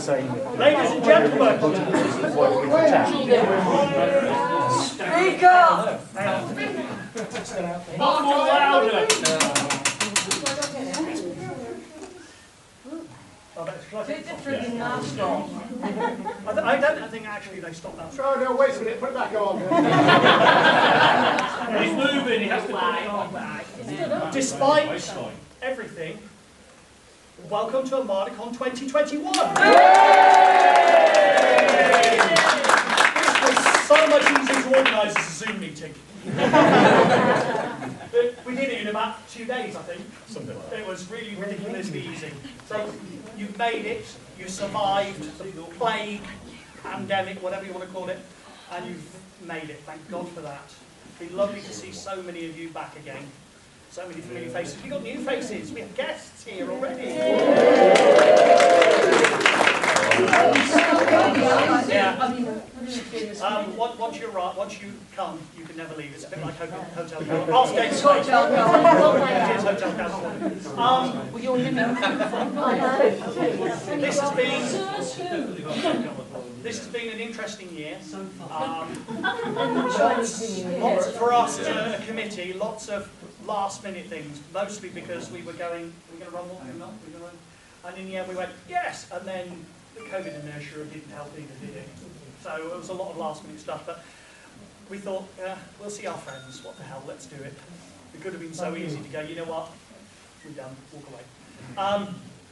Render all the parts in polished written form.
same. Ladies and gentlemen, Speak up! one more louder. I don't think actually they stopped that. Oh no, wait a minute, put it back on. He's moving, he has to put it on back. Despite everything, welcome to Armadacon 2021. This was so much easier to organise as a Zoom meeting. We did it in about 2 days, I think. Something like that. It was really ridiculously easy. So you've made it, you survived the plague, pandemic, whatever you want to call it, and you've made it. Thank God for that. It's been lovely to see so many of you back again. So many familiar faces. We've got new faces. We have guests here already. Yeah. Once you come, you can never leave. It's a bit like Hotel California. Ask Dave Slade. It is Hotel California. This has been an interesting year. Lots for us as a committee. Lots of last-minute things, mostly because we were going to run what? We're going to run. And in the end we went, yes, and then the COVID inertia didn't help either, did it? So it was a lot of last-minute stuff, but we thought, we'll see our friends, what the hell, let's do it. It could have been so easy to go, you know what, we're done, walk away.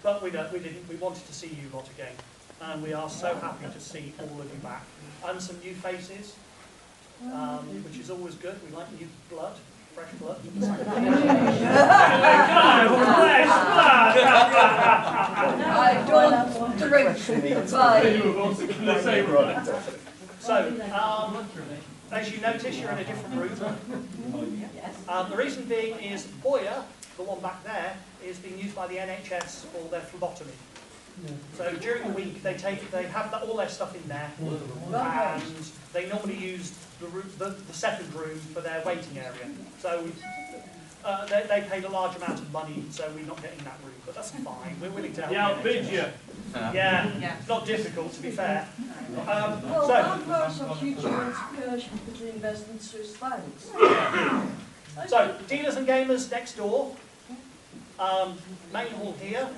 But we didn't, we wanted to see you lot again. And we are so happy to see all of you back. And some new faces, which is always good, we like new blood. Fresh blood. I don't drink. So, as you notice, you're in a different room. The reason being is Boyer, the one back there, is being used by the NHS for their phlebotomy. So during the week, they have all their stuff in there, and they normally use the second room for their waiting area. So they paid a large amount of money, so we're not getting that room, but that's fine. We're willing to help. Yeah, I'll bid you. Yeah, it's not difficult, to be fair. So dealers and gamers next door. Main hall here.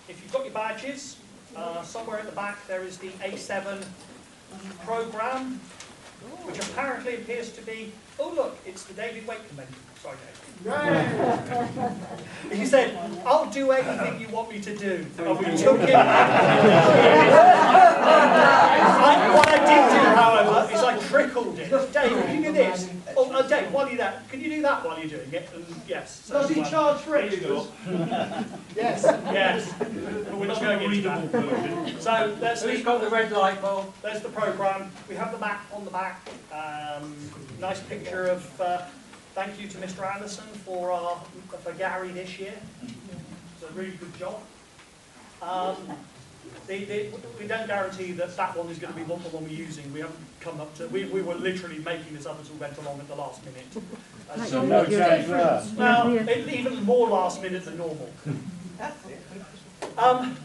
If you've got your badges, somewhere at the back there is the A7 programme, which apparently appears to be, oh look, it's the David Wake Convention. Sorry, Dave. He said, I'll do anything you want me to do. And we took him. What I did do, however, is I trickled it. Dave, can you do this? Oh, Dave, while you're there, can you do that while you're doing it? And yes. So, does he charge for extras? Yes. Yes. But we're not going into that. So Who's got the red light bulb? There's the programme. We have the map on the back. Nice picture of. Thank you to Mr. Anderson for Gary this year. It's a really good job. We don't guarantee that one is going to be the one we're using. We haven't come up to. We were literally making this up as we went along at the last minute. So no change there. Well, even more last minute than normal.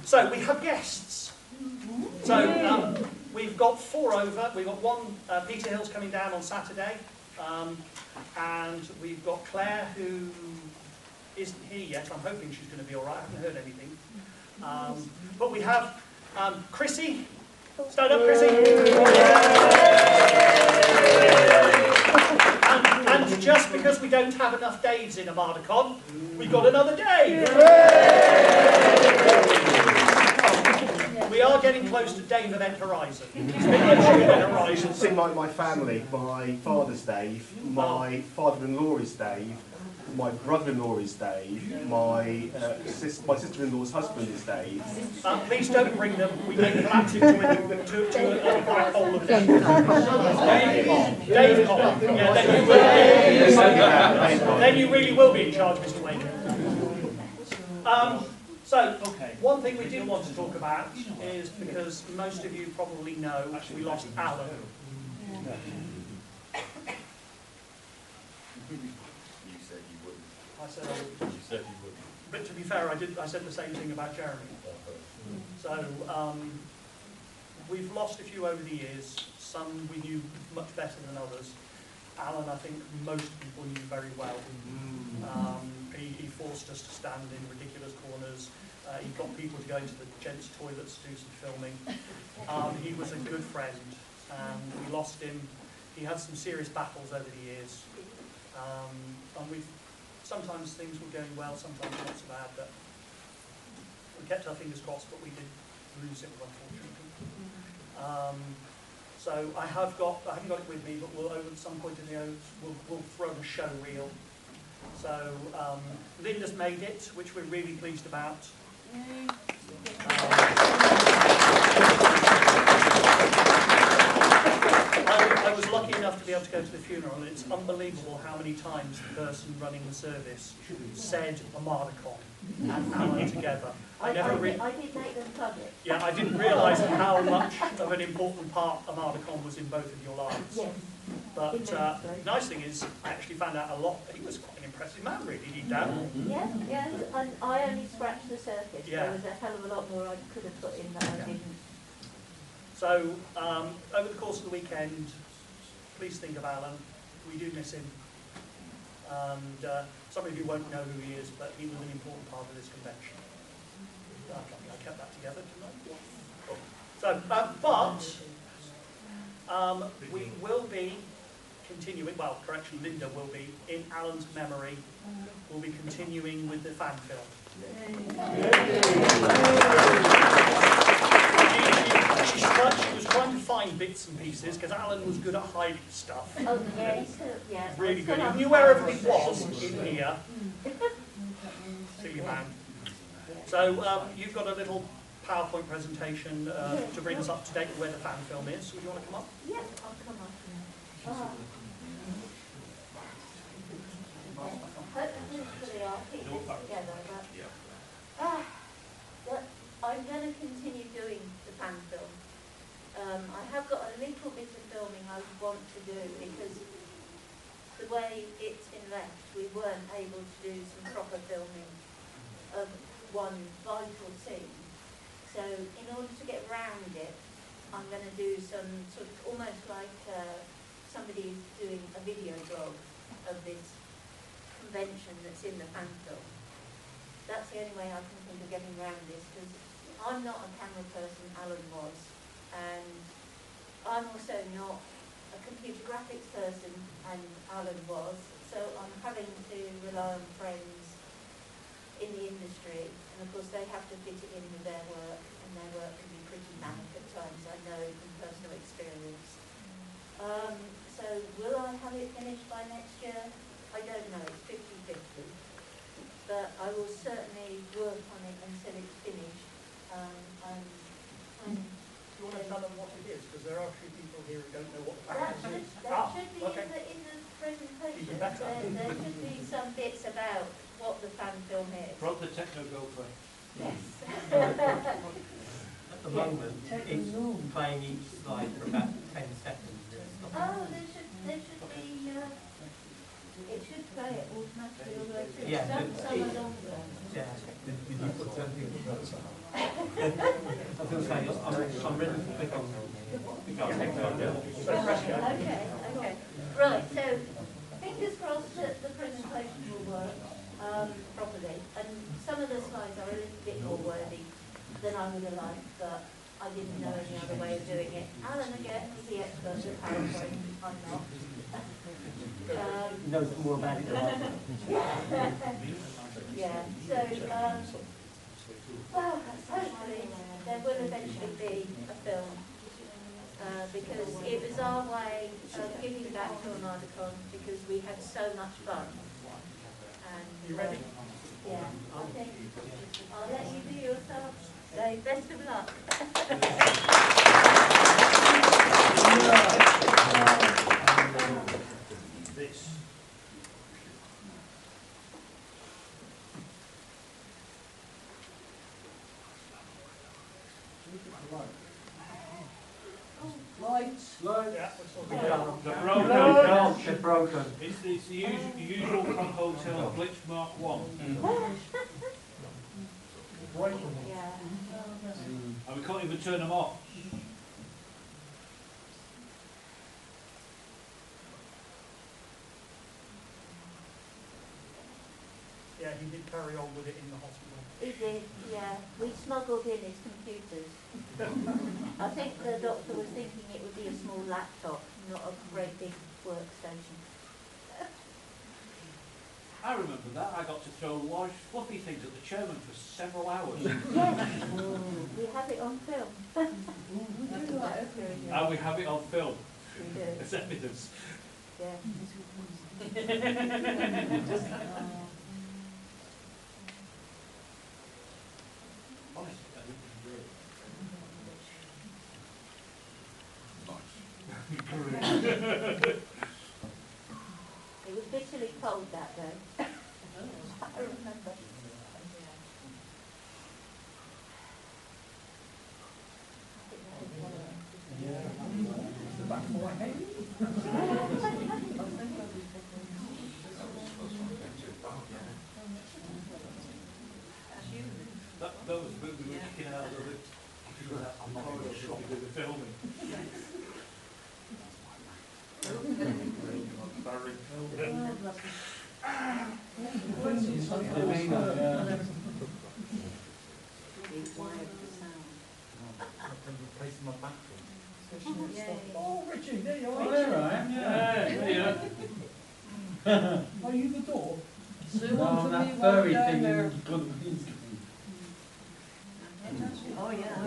So we have guests. So we've got 4 over. We've got one. Peter Hill's coming down on Saturday. And we've got Claire, who isn't here yet. I'm hoping she's going to be all right. I haven't heard anything. But we have Chrissy. Stand up, Chrissy. And just because we don't have enough Daves in Armadacon, we've got another Dave. We are getting close to Dave Event Horizon. You should see my family. My father's Dave, my father-in-law is Dave, my brother-in-law is Dave, my sister-in-law's husband is Dave. Please don't bring them. We may collapse into a black hole of Dave. Dave Cobb. Yeah, then you really will be in charge, Mr. Waker. So, one thing we did want to talk about is, because most of you probably know, we lost Alan. You said you wouldn't. I said I wouldn't. You said you wouldn't. But to be fair, I said the same thing about Jeremy. So So we've lost a few over the years. Some we knew much better than others. Alan, I think most people knew very well. He forced us to stand in ridiculous corners. He got people to go into the gents' toilets to do some filming. He was a good friend, and we lost him. He had some serious battles over the years. And sometimes things were going well, sometimes not so bad, but we kept our fingers crossed, but we did lose him, unfortunately. So I haven't got it with me, but we'll, at some point in the we'll throw the show reel. So Linda's made it, which we're really pleased about. I was lucky enough to be able to go to the funeral, and it's unbelievable how many times the person running the service said Armadacon and Alan together. I did make them public. Yeah, I didn't realise how much of an important part Armadacon was in both of your lives. Yes. But the nice thing is, I actually found out a lot. He was quite an impressive man, really, deep down. Yes, yes, and I only scratched the surface. Yeah. There was a hell of a lot more I could have put in that I didn't. So, over the course of the weekend, please think of Alan. We do miss him. And some of you won't know who he is, but he was an important part of this convention. I kept that together, didn't I? Cool. So, but we will be continuing, well, correction, Linda will be, in Alan's memory, we'll be continuing with the fan film. She was trying to find bits and pieces, because Alan was good at hiding stuff. Oh, yes, yeah. Really good. He knew where everything was in here. Silly man. So you've got a little PowerPoint presentation to bring us up to date with where the fan film is. Would you want to come up? Yeah, I'll come up. Hopefully I'll keep this together, but I'm going to continue doing the fan film. I have got a little bit of filming I want to do, because the way it's been left, we weren't able to do some proper filming of one vital scene. So in order to get around it, I'm going to do some sort of almost like somebody doing a video blog of this convention that's in the fan film. That's the only way I can think of getting around this, because I'm not a camera person, Alan was, and I'm also not a computer graphics person, and Alan was, so I'm having to rely on friends in the industry, and of course they have to fit it in with their work, and their work can be pretty manic at times, I know from personal experience. So will I have it finished by next year? I don't know, it's 50-50. But I will certainly work on it until it's finished. Do you want to tell them what it is? Because there are a few people here who don't know what the That fan film is. should be Okay. in the presentation. Even better. There should be some bits about what the fan film is. Brought the techno GoPro. Yes. At the moment, it's playing each slide for about 10 seconds. Oh, there should be, it should play it automatically all the way through. Yeah, Some but are longer. Yeah. Did you put something? I was going to say, I'm ready to click on. Okay. Right, so fingers crossed that the presentation will work properly. And some of the slides are a little bit more wordy than I would have liked, but I didn't know any other way of doing it. Alan, again, is the expert at PowerPoint. I'm not. He knows more about it than I do. Yeah, so hopefully there will eventually be a film, because it was our way of giving back to Armadacon, because we had so much fun. And, You ready? Yeah, I think I'll let you do yourself. So best of luck. This. Lights. Yeah, we're sorting it out. They're broken. Broken. It's the usual Con Hotel glitch Mark 1. Yeah. can't even turn them off. Yeah, he did carry on with it in the hospital. He did, yeah. We smuggled in his computers. I think the doctor was thinking it would be a small laptop, not a great big workstation. I remember that. I got to throw large fluffy things at the chairman for several hours. Yes, we have it on film. And we have it on film. We do, As evidence. yeah. Honestly, I didn't enjoy it. It was bitterly cold that day. I remember. The back of my head. That was the bit we were kicking out of the corridor shop to do the filming. Replacing my bathroom. Oh, Richie, there you are. Oh, there I am, yeah. Are you the door? Oh, that furry thing in Oh, yeah.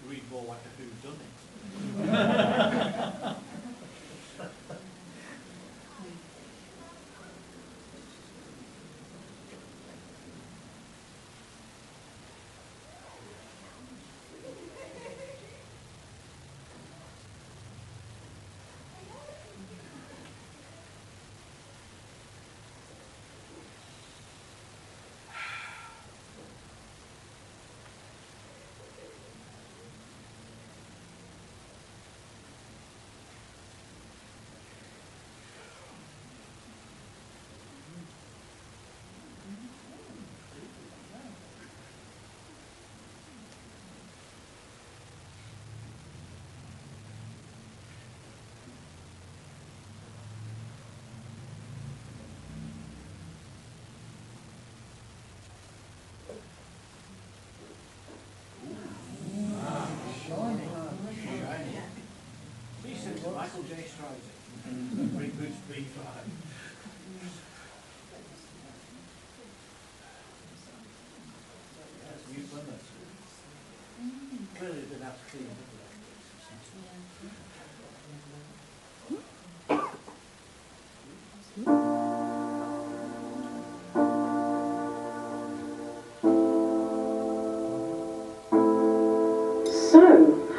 Read more like a whodunit. Michael J. Strider. Bring good speed fly. That's new Plymouth. Clearly they'd have to clean it up. So,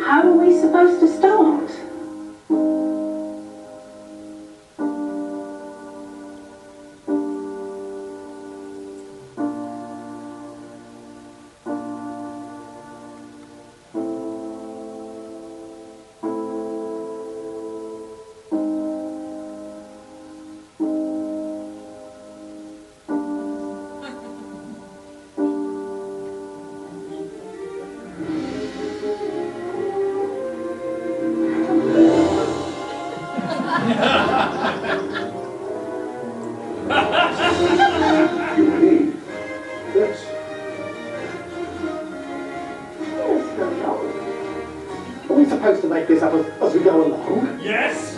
how are we supposed to start? Are we supposed to make this up as we go along? Yes!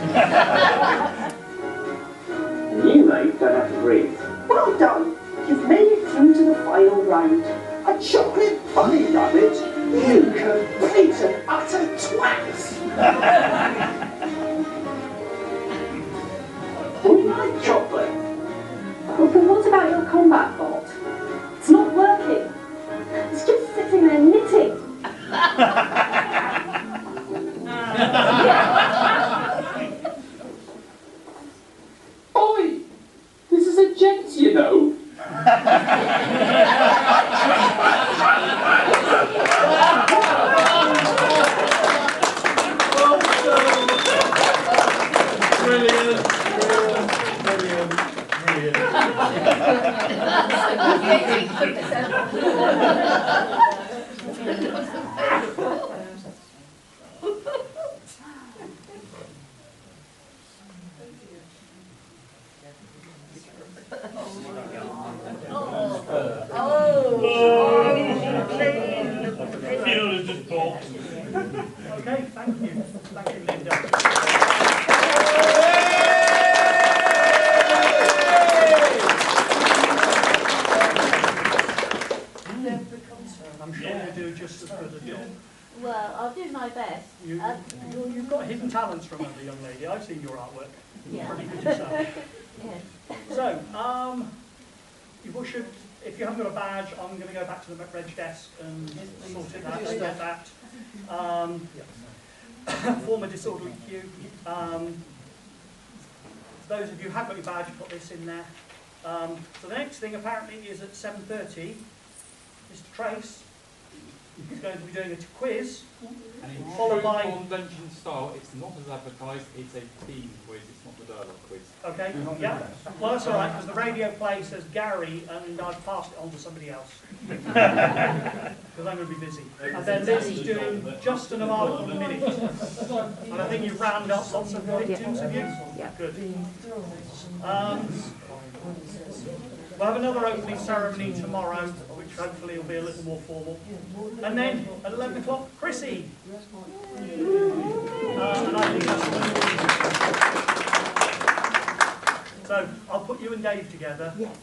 You, mate, don't have to breathe. Well done! You've made it through to the final round. A chocolate bunny rabbit! You complete and utter twats! All right, chocolate. Well, but what about your combat bot? It's not working. It's just sitting there knitting. Oi! This is a gents, you know. Brilliant! Fiona just balked. Okay, thank you. Thank you, Linda. I'm sure you'll do just as good a job. Well, I'll do my best. You've got hidden talents, remember, young lady. I've seen your artwork. Yeah. Pretty good yourself. Yes. So, you should, if you haven't got a badge, I'm going to go back to the reg desk and sort it out, start that. Form a disorderly queue. Those of you who have got your badge, put this in there. So the next thing apparently is at 7:30. Mr. Trace is going to be doing a quiz, And in followed true by... convention style, it's not as advertised, it's a team quiz, it's not the dialogue quiz. Okay, yeah. Well, that's all right, because the radio play says Gary, and I've passed it on to somebody else. Because I'm going to be busy. And then Liz is doing just an article a minute. And I think you've rounded up lots of victims, have you? Yeah. Good. We'll have another opening ceremony tomorrow, which hopefully will be a little more formal. And then, at 11 o'clock, Chrissy. And I think that's so I'll put you and Dave together. Yes.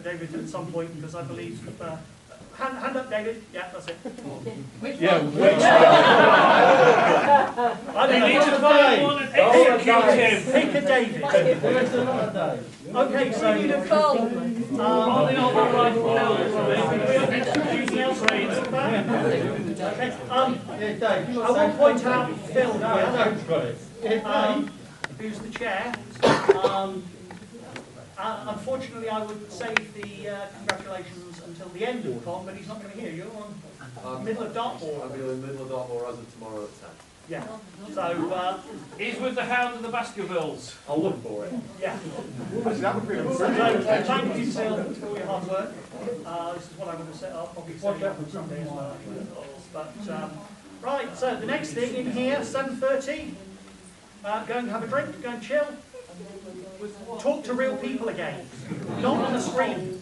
David at some point, because I believe... hand up, David. Yeah, that's it. Which Yeah, one? which I You don't need to know. find one and execute him. Pick a David. Where's another day? Okay, so... You need a phone. Holding on the right I will point out Phil here, who's the chair. Unfortunately, I would save the congratulations until the end of the con, but he's not going to hear you. You're on middle of Dartmoor. I'll be in the middle of Dartmoor as of tomorrow at 10. Yeah. So, He's with the Hound of the Baskervilles. I'll look for it. yeah. That would be So, thank you, Phil, for all your hard work. This is what I'm going to set up. Probably set it up on Sunday as well. But right. So the next thing in here, 7:30. Go and have a drink. Go and chill. Talk to real people again, not on the screen.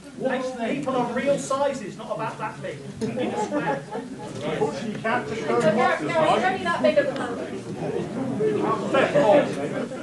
People are real sizes, not about that big. In a square. Unfortunately, you can't just go So and watch Gary's only that big at the moment. this.